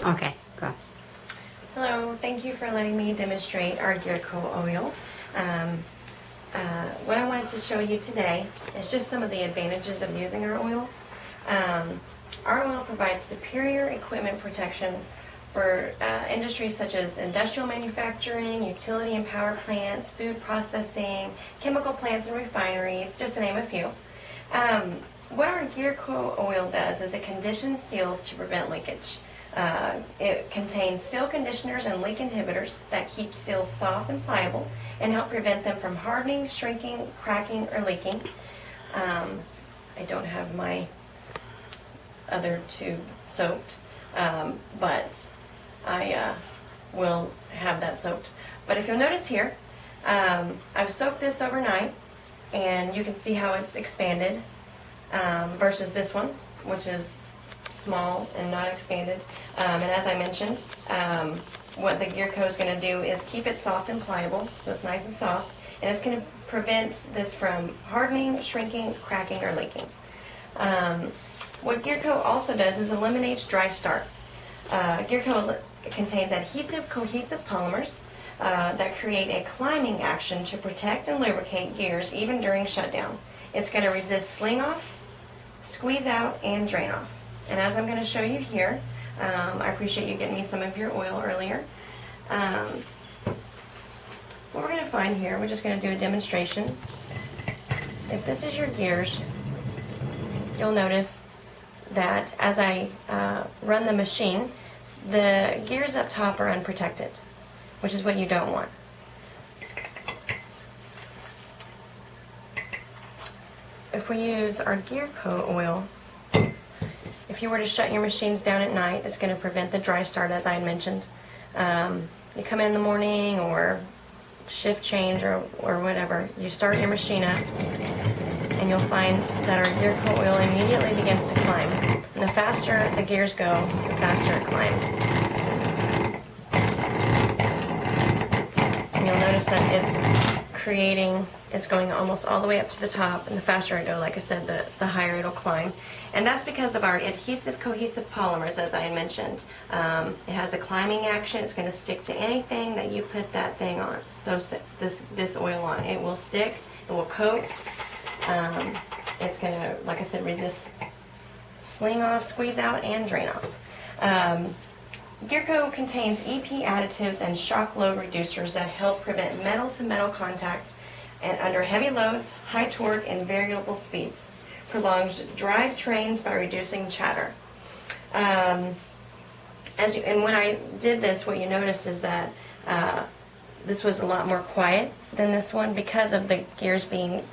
Okay, go. Hello, thank you for letting me demonstrate our Gear Co oil. What I wanted to show you today is just some of the advantages of using our oil. Our oil provides superior equipment protection for industries such as industrial manufacturing, utility and power plants, food processing, chemical plants and refineries, just to name a few. What our Gear Co oil does is it conditions seals to prevent leakage. It contains seal conditioners and leak inhibitors that keep seals soft and pliable and help prevent them from hardening, shrinking, cracking, or leaking. I don't have my other tube soaked, but I will have that soaked. But if you'll notice here, I've soaked this overnight, and you can see how it's expanded versus this one, which is small and not expanded. And as I mentioned, what the Gear Co is going to do is keep it soft and pliable, so it's nice and soft, and it's going to prevent this from hardening, shrinking, cracking, or leaking. What Gear Co also does is eliminates dry start. Gear Co contains adhesive, cohesive polymers that create a climbing action to protect and lubricate gears even during shutdown. It's going to resist sling off, squeeze out, and drain off. And as I'm going to show you here, I appreciate you getting me some of your oil earlier. What we're going to find here, we're just going to do a demonstration. If this is your gears, you'll notice that as I run the machine, the gears up top are unprotected, which is what you don't want. If we use our Gear Co oil, if you were to shut your machines down at night, it's going to prevent the dry start, as I had mentioned. You come in the morning or shift change or whatever, you start your machine up, and you'll find that our Gear Co oil immediately begins to climb. And the faster the gears go, the faster it climbs. And you'll notice that it's going almost all the way up to the top, and the faster I go, like I said, the higher it'll climb. And that's because of our adhesive, cohesive polymers, as I had mentioned. It has a climbing action. It's going to stick to anything that you put that thing on, this oil on. It will stick, it will coat. It's going to, like I said, resist sling off, squeeze out, and drain off. Gear Co contains EP additives and shock load reducers that help prevent metal-to-metal contact and under heavy loads, high torque, and variable speeds. Prolongs drive trains by reducing chatter. And when I did this, what you noticed is that this was a lot more quiet than this one because of the gears being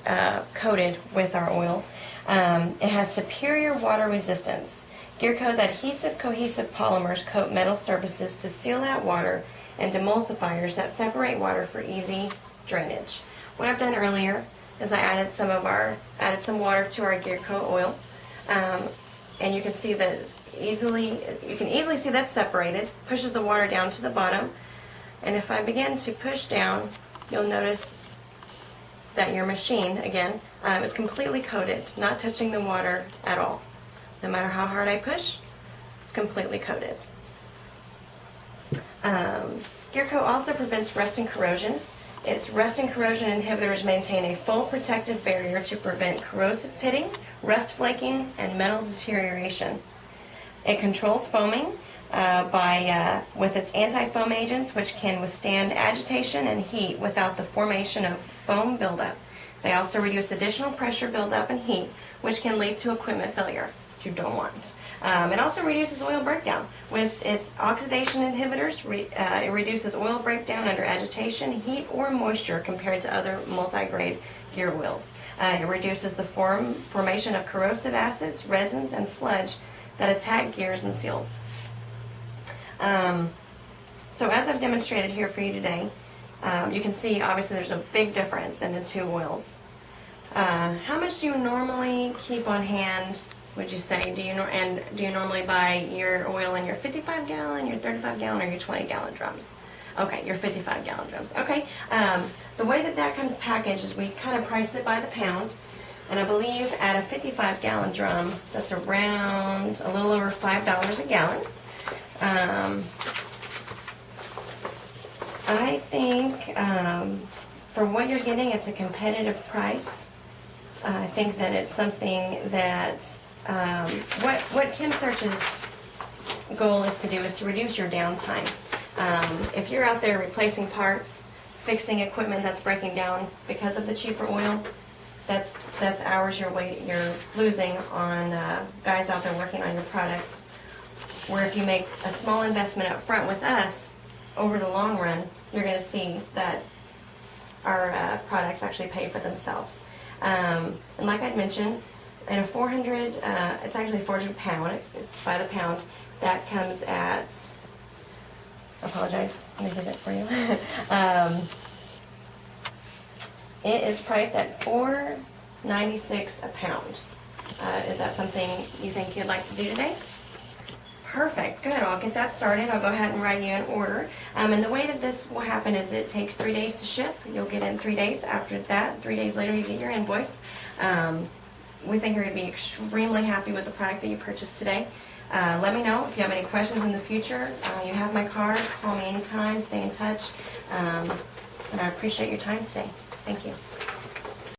coated with our oil. It has superior water resistance. Gear Co's adhesive, cohesive polymers coat metal surfaces to seal out water and demulsifiers that separate water for easy drainage. What I've done earlier is I added some water to our Gear Co oil, and you can see that you can easily see that's separated. Pushes the water down to the bottom, and if I begin to push down, you'll notice that your machine again is completely coated, not touching the water at all. No matter how hard I push, it's completely coated. Gear Co also prevents rust and corrosion. Its rust and corrosion inhibitors maintain a full protective barrier to prevent corrosive pitting, rust flaking, and metal deterioration. It controls foaming with its anti-foam agents, which can withstand agitation and heat without the formation of foam buildup. They also reduce additional pressure buildup and heat, which can lead to equipment failure, which you don't want. It also reduces oil breakdown. With its oxidation inhibitors, it reduces oil breakdown under agitation, heat, or moisture compared to other multi-grade gear oils. It reduces the formation of corrosive acids, resins, and sludge that attack gears and seals. So as I've demonstrated here for you today, you can see obviously there's a big difference in the two oils. How much do you normally keep on hand, would you say? Do you normally buy your oil in your 55-gallon, your 35-gallon, or your 20-gallon drums? Okay, your 55-gallon drums. Okay, the way that comes packaged is we kind of price it by the pound, and I believe at a 55-gallon drum, that's around a little over $5 a gallon. I think for what you're getting, it's a competitive price. I think that it's something that what chemsearch's goal is to do is to reduce your downtime. If you're out there replacing parts, fixing equipment that's breaking down because of the cheaper oil, that's hours you're losing on guys out there working on your products. Where if you make a small investment up front with us, over the long run, you're going to see that our products actually pay for themselves. And like I'd mentioned, in a 400, it's actually 400 pound, it's by the pound, that comes at, I apologize, let me get it for you. It is priced at $4.96 a pound. Is that something you think you'd like to do today? Perfect, good. I'll get that started. I'll go ahead and write you an order. And the way that this will happen is it takes 3 days to ship. You'll get it in 3 days. After that, 3 days later, you get your invoice. We think you're going to be extremely happy with the product that you purchased today. Let me know if you have any questions in the future. You have my card. Call me anytime. Stay in touch. And I appreciate your time today. Thank you.